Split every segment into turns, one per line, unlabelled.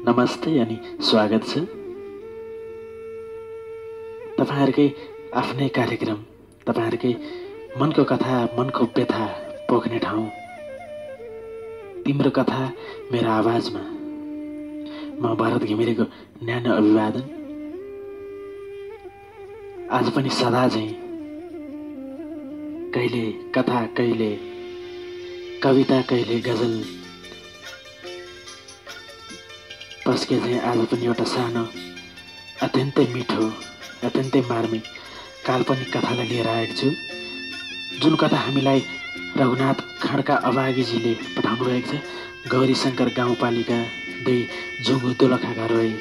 नमस्ते अनि स्वागत छ तपाईहरुकै आफ्नै कार्यक्रम तपाईहरुकै मनको कथा मनको व्यथा पोख्ने ठाउँ तिम्रो कथा मेरो आवाजमा म भरत घिमिरेको न्यानो अभिवादन आज पनि सदा झैं कहिले कथा कहिले कविता कहिले गजल पस्के चाहिँ आज पनि एउटा सानो अत्यन्तै मिठो अत्यन्तै मार्मिक काल्पनिक कथालाई लिएर आएको छु जुन कथा हामीलाई रघुनाथ खड्का अभागीजीले पठाउनु भएको छ गौरीशंकर गाउँपालिका 2 जुगु दोलखाका रोई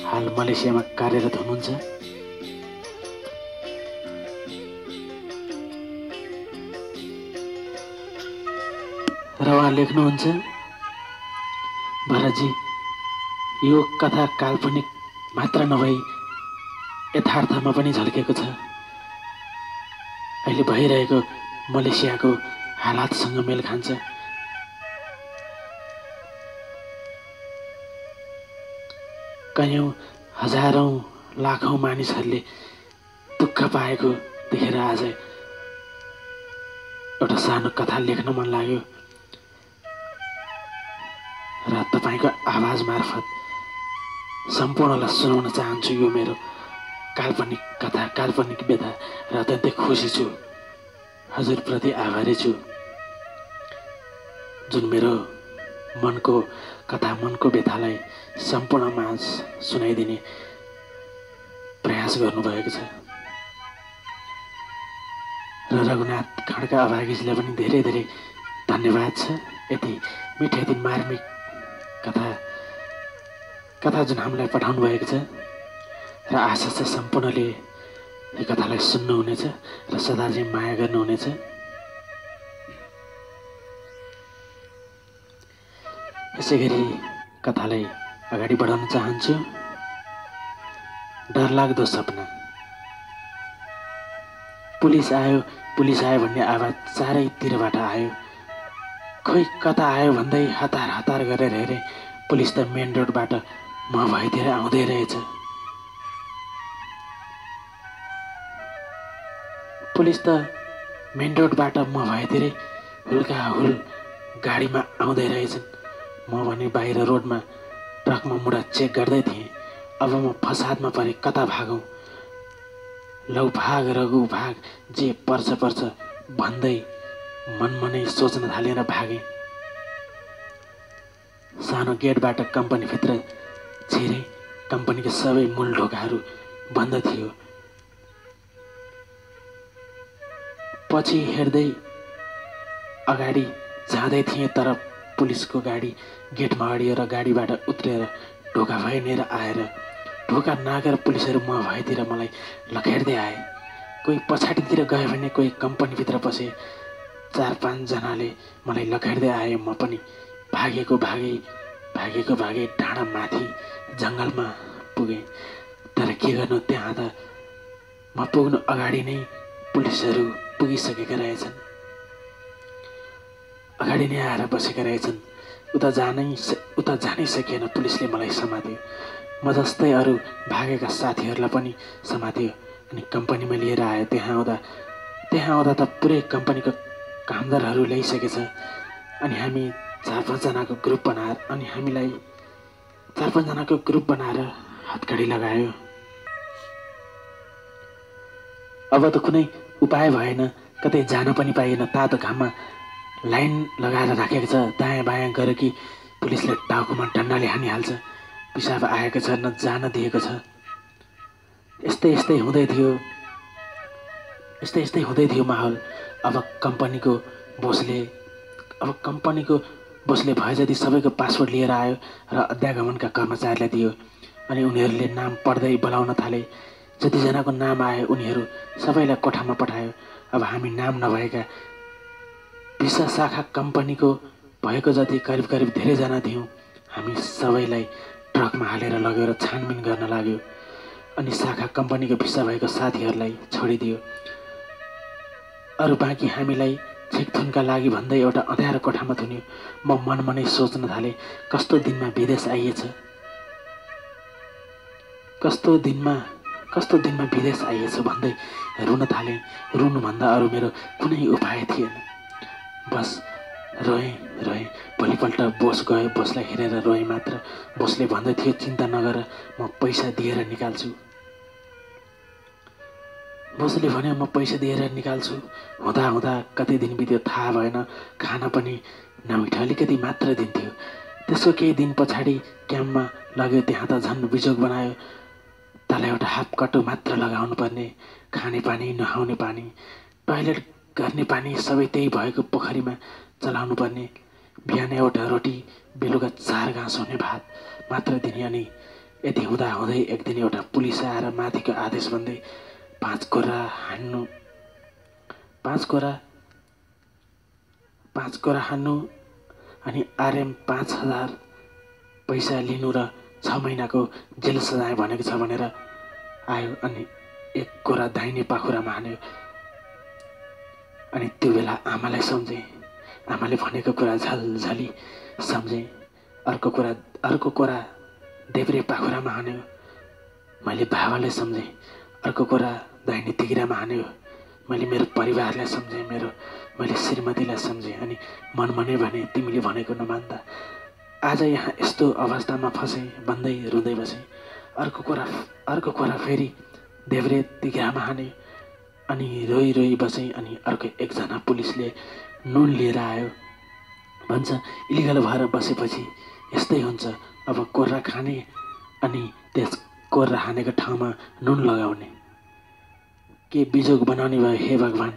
हाल मलेसियामा कार्यरत हुनुहुन्छ र उहाँ लेख्नुहुन्छ भरतजी यो कथा काल्पनिक मात्र नभई यथार्थमा पनि झल्केको छ अहिले भइरहेको मलेसियाको हालातसँग मेल खान्छ कयौं हजारौं लाखौं मानिसहरूले दुःख पाएको देखेर आज एउटा सानो कथा लेख्न मन लाग्यो र तपाईको आवाज मार्फत सम्पूर्णलाई सुनाउन चाहन्छु यो मेरो काल्पनिक कथा काल्पनिक व्यथा र अत्यन्तै खुसी छु हजुरप्रति आभारी छु जुन मेरो मनको कथा मनको व्यथालाई सम्पूर्णमाझ सुनाइदिने प्रयास गर्नुभएको छ र रघुनाथ खड्का अभागीजीलाई पनि धेरै धेरै धन्यवाद छ यति मिठो यति मार्मिक कथा जुन हामीलाई पठाउनु भएको छ र आशा छ सम्पूर्णले यो कथालाई सुन्नुहुनेछ र सदा चाहिँ माया गर्नुहुनेछ यसैगरी कथालाई अगाडि बढाउन चाहन्छु डरलाग्दो सपना पुलिस आयो भन्ने आवाज चारैतिरबाट आयो खोइ कता आयो भन्दै हतार हतार गरेर हेरे पुलिस त मेन रोडबाट म भएतिर आउँदै रहेछ पुलिस त मेन रोडबाट म भएतिरै हुल्का हुल गाडीमा आउँदै रहेछन् म भने बाहिर रोडमा ट्रकमा मुडा चेक गर्दै थिएँ अब म फसादमा परे कता भागौं लौ भाग रघु भाग जे पर्छ भन्दै मनमा नै सोच्न थालेर भागे सानो गेटबाट कम्पनीभित्र छिरे कम्पनीका सबै मूल ढोकाहरू बन्द थियो पछि हेर्दै अगाडि जाँदै थिएँ तर पुलिसको गाडी गेटमा अडियो र गाडीबाट उत्रेर ढोका भएनेर आएर ढोका नागेर पुलिसहरू म भएतिर मलाई लखेड्दै आए कोही पछाडितिर गयो भने कोही कम्पनीभित्र पसे 4-5 जनाले मलाई लखेड्दै आए म पनि भागेको भागे डाँडा माथि जंगलमा पुगे तर के गर्नु त्यहाँ त म पुग्नु अगाडि नै पुलिसहरू पुगिसकेका रहेछन् अगाडि नै आएर बसेका रहेछन् उता जानै सकिएन पुलिसले मलाई समात्यो म जस्तै अरू भागेका साथीहरूलाई पनि समात्यो अनि कम्पनीमा लिएर आयो त्यहाँ आउँदा त पुरै कम्पनीको कामदारहरू ल्याइसकेछ अनि हामी 4-5 जनाको ग्रुप बनाएर हतकडी लगायो अब त कुनै उपाय भएन कतै जान पनि पाइएन तातो घाममा लाइन लगाएर राखेको छ दायाँ बायाँ गरे कि पुलिसले टाउकोमा डन्डाले हानिहाल्छ पिसाब आएको छ न जान दिएको छ यस्तै हुँदै थियो माहौल अब कम्पनीको बोसले भए जति सबैको पासपोर्ट लिएर आयो र अध्यागमनका कर्मचारीलाई दियो अनि उनीहरूले नाम पढ्दै बोलाउन थाले जतिजनाको नाम आयो उनीहरू सबैलाई कोठामा पठायो अब हामी नाम नभएका भिसा शाखा कम्पनीको भएको जति करिब धेरैजना थियौँ हामी सबैलाई ट्रकमा हालेर लगेर छानबिन गर्न लाग्यो अनि शाखा कम्पनीको भिसा भएको साथीहरूलाई छोडिदियो अरू बाँकी हामीलाई छिकथुनका लागि भन्दै एउटा अँध्यारो कोठामा थुन्यो म मनमा नै सोच्न थालेँ कस्तो दिनमा विदेश आइएछ कस्तो दिनमा विदेश आइएछु भन्दै रुन थालेँ। रुनुभन्दा अरू मेरो कुनै उपाय थिएन। बस रोएँ। भोलिपल्ट बोस गयो। बोसलाई हेरेर रोएँ मात्र। बोसले भन्दै थियो, चिन्ता नगर, म पैसा दिएर निकाल्छु। बोसले भन्यो, म पैसा दिएर निकाल्छु। हुँदा कति दिन बित्यो थाहा भएन। खाना पनि नमिठो अलिकति मात्र दिन्थ्यो। त्यसको केही दिन पछाडि क्याम्पमा लग्यो। त्यहाँ त झन् बिजोग बनायो। तल एउटा हाफ कटु मात्र लगाउनु पर्ने। खाने पानी, नुहाउने पानी, टोयलेट गर्ने पानी सबै त्यही भएको पोखरीमा चलाउनु पर्ने। बिहान एउटा रोटी, बेलुका 4 घाँस हुने भात मात्र दिने। अनि यति हुँदै एक दिन एउटा पुलिस आएर माथिको आदेश भन्दै 5 कोरा हान्नु अनि आरएम 5000 पैसा लिनु र 6 महिनाको जेल सजाय भनेको छ भनेर आयो। अनि 1 कोरा दाहिने पाखुरामा हान्यो। अनि त्यो बेला आमालाई सम्झेँ। आमाले भनेको कुरा झलझली सम्झेँ। अर्को कोरा देब्रे पाखुरामा हान्यो। मैले बाबालाई सम्झेँ। अर्को कोरा दाहिने तिघिरामा हान्यो। मैले मेरो परिवारलाई सम्झेँ। मैले श्रीमतीलाई सम्झेँ। अनि मनमनै भने, तिमीले भनेको नमान्दा आज यहाँ यस्तो अवस्थामा फसेँ भन्दै रुँदै बसेँ। अर्को कोरा फेरि देब्रे तिघिरामा हान्यो। अनि रोई बसेँ। अनि अर्को एकजना पुलिसले नुन लिएर आयो। भन्छ, इलिगल भएर बसेपछि यस्तै हुन्छ। अब कोर्रा खाने अनि त्यस कोर्रा हानेको ठाउँमा नुन लगाउने। के बिजोग बनाउने भयो हे भगवान्।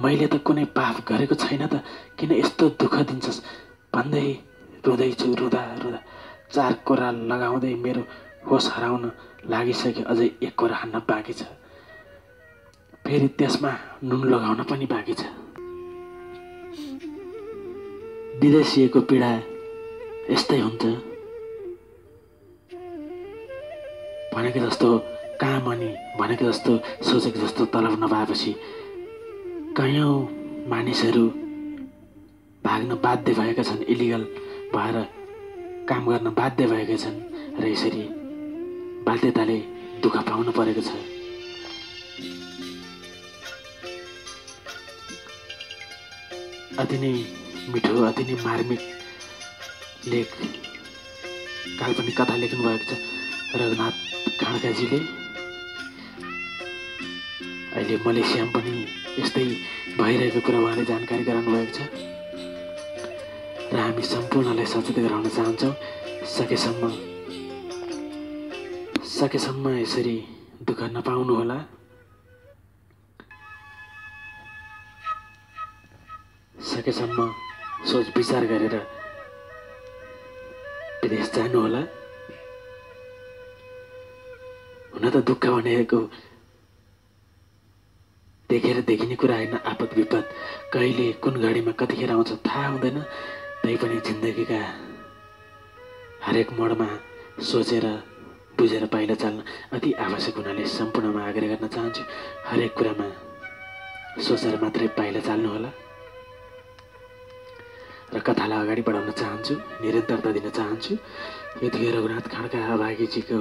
मैले त कुनै पाप गरेको छैन त, किन यस्तो दुःख दिन्छस् भन्दै रुँदैछु। रुँदा 4 कोरा लगाउँदै मेरो होस हराउन लागिसक्यो। अझै 1 कोरा हान्न बाँकी छ। फेरि त्यसमा नुन लगाउन पनि बाँकी छ। विदेशिएको पीडा यस्तै हुन्छ। भनेको जस्तो काम अनि भनेको जस्तो सोचेको जस्तो तलब नपाएपछि कयौँ मानिसहरू भाग्न बाध्य भएका छन्। इलिगल भएर काम गर्न बाध्य भएका छन् र यसरी बाध्यताले दुःख पाउनु परेको छ। अति नै मिठो, अति नै मार्मिक लेख, काल्पनिक कथा लेख्नु भएको छ रघुनाथ खड्काजीले। अहिले मलेसियामा पनि यस्तै भइरहेको कुरा उहाँले जानकारी गराउनु भएको छ र हामी सम्पूर्णलाई सचेत गराउन चाहन्छौँ। सकेसम्म यसरी दुःख नपाउनु होला। सकेसम्म सोच विचार गरेर विदेश जानु होला। हुन त दुःख भनेको देखेर देखिने कुरा होइन। आपद विपद कहिले कुन घडीमा कतिखेर आउँछ थाहा हुँदैन। तैपनि जिन्दगीका हरेक मोडमा सोचेर बुझेर पाइला चाल्न अति आवश्यक हुनाले सम्पूर्णमा आग्रह गर्न चाहन्छु। हरेक कुरामा सोचेर मात्रै पाइला चाल्नु होला र कथालाई अगाडि बढाउन चाहन्छु, निरन्तरता दिन चाहन्छु। यो थियो रघुनाथ खड्का अभागीजीको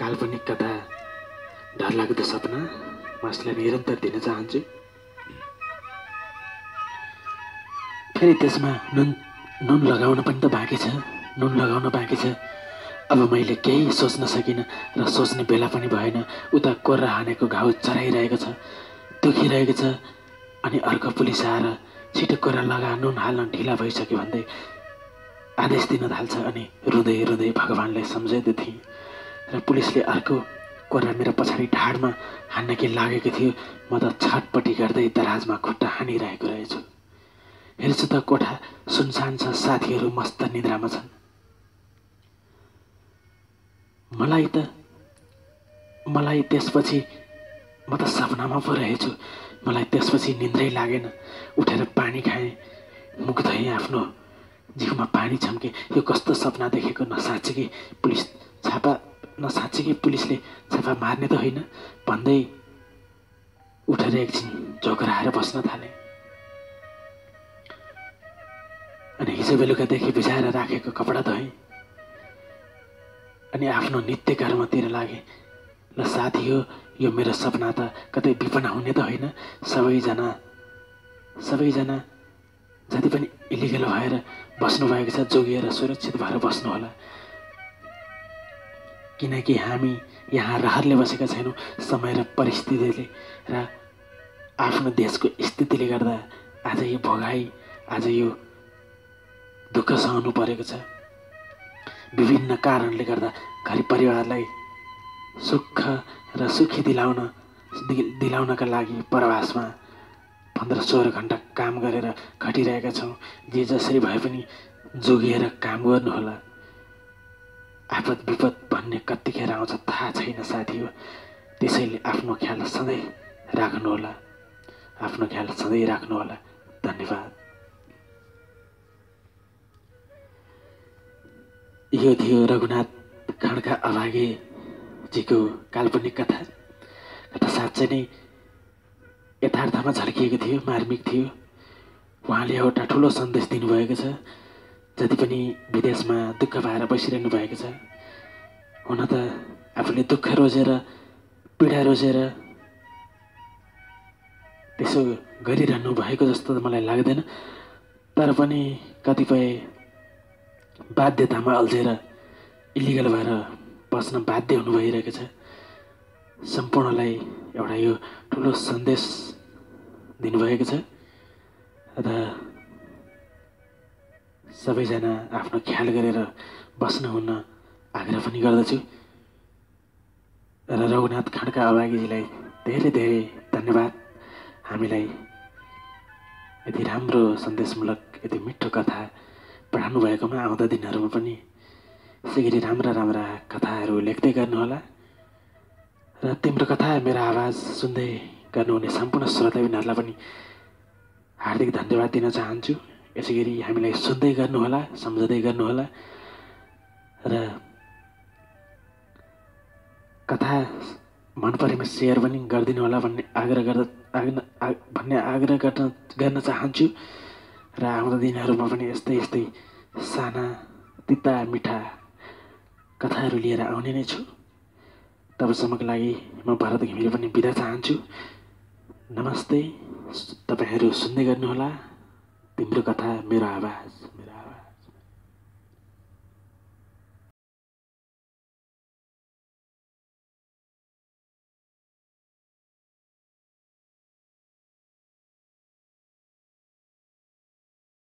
काल्पनिक कथा डरलाग्दो सपना। म यसलाई निरन्तर दिन चाहन्छु। फेरि त्यसमा नुन लगाउन पनि त बाँकी छ। नुन लगाउन बाँकी छ। अब मैले केही सोच्न सकिनँ र सोच्ने बेला पनि भएन। उता कोर्रा हानेको घाउ चराइरहेको छ, दुखिरहेको छ। अनि अर्को पुलिस आएर छिटो कोर्रा लगा, नुन हाल्न ढिला भइसक्यो भन्दै आदेश दिन थाल्छ। अनि रुँदै भगवान्लाई सम्झँदै थिएँ र पुलिसले अर्को कोर्रा मेरो पछाडि ढाडमा हान्न के लागेको थियो। म त छटपट्टि गर्दै दराजमा खुट्टा हानिरहेको रहेछु। हेर्छु त कोठा सुनसान छ, साथीहरू मस्त निद्रामा छन्। मलाई त्यसपछि म त सपनामा पो रहेछु। मलाई त्यसपछि निन्द्रै लागेन। उठेर पानी खाएँ, मुख धोएँ, आफ्नो जिउमा पानी छम्के। यो कस्तो सपना देखेको, नसाँच्चीकै पुलिसले छापा मार्ने त होइन भन्दै उठेर एकछिन झोक्राएर बस्न थालेँ। अनि हिजो बेलुकादेखि भिजाएर राखेको कपडा धोएँ। अनि आफ्नो नित्य कर्मतिर लागे। ल साथी हो, यो मेरो सपना त कतै विपना हुने त होइन। सबैजना जति पनि इलिगल भएर बस्नुभएको छ जोगिएर सुरक्षित भएर बस्नुहोला, किनकि हामी यहाँ रहरले बसेका छैनौँ। समय र परिस्थितिले र आफ्नो देशको स्थितिले गर्दा आज यो भोगाई, आज यो दुःख सहनु परेको छ। विभिन्न कारणले गर्दा घर परिवारलाई सुख र सुखी दिलाउनका लागि प्रवासमा 15-16 घण्टा काम गरेर खटिरहेका छौँ। जे जसरी भए पनि जोगिएर काम गर्नुहोला। आपद विपद भन्ने कतिखेर आउँछ थाहा छैन साथी हो। त्यसैले आफ्नो ख्याल सधैँ राख्नुहोला, आफ्नो ख्याल सधैँ राख्नुहोला। धन्यवाद। यो थियो रघुनाथ खड्का अभागेजीको काल्पनिक कथा साँच्चै नै यथार्थमा झल्किएको थियो, मार्मिक थियो। उहाँले एउटा ठुलो सन्देश दिनुभएको छ। जति पनि विदेशमा दुःख पाएर बसिरहनु भएको छ, हुन त आफूले दुःख रोजेर पीडा रोजेर त्यसो गरिरहनु भएको जस्तो त मलाई लाग्दैन। तर पनि कतिपय बाध्यतामा अल्झेर इलिगल भएर बस्न बाध्य हुनु भइरहेको छ। सम्पूर्णलाई एउटा यो ठुलो सन्देश दिनुभएको छ र सबैजना आफ्नो ख्याल गरेर बस्नुहुन आग्रह पनि गर्दछु। र रघुनाथ खड्का अभागीजीलाई धेरै धेरै धन्यवाद। हामीलाई यति राम्रो सन्देशमूलक, यति मिठो कथा पढाउनु भएकोमा आउँदा दिनहरूमा पनि यसै गरी राम्रा कथाहरू लेख्दै गर्नुहोला। र तिम्रो कथा मेरो आवाज सुन्दै गर्नुहुने सम्पूर्ण श्रोताबिनहरूलाई पनि हार्दिक धन्यवाद दिन चाहन्छु। यसै गरी हामीलाई सुन्दै गर्नुहोला, सम्झँदै गर्नुहोला र कथा मन परेमा सेयर पनि गरिदिनु होला भन्ने आग्रह गर्न चाहन्छु। र आउँदो दिनहरूमा पनि यस्तै साना तिता मिठा कथाहरू लिएर आउने नै छु। तबसम्मको लागि म भरत घिमिरे पनि बिदा चाहन्छु। नमस्ते। तपाईहरू सुन्दै गर्नुहोला तिम्रो कथा मेरो आवाज।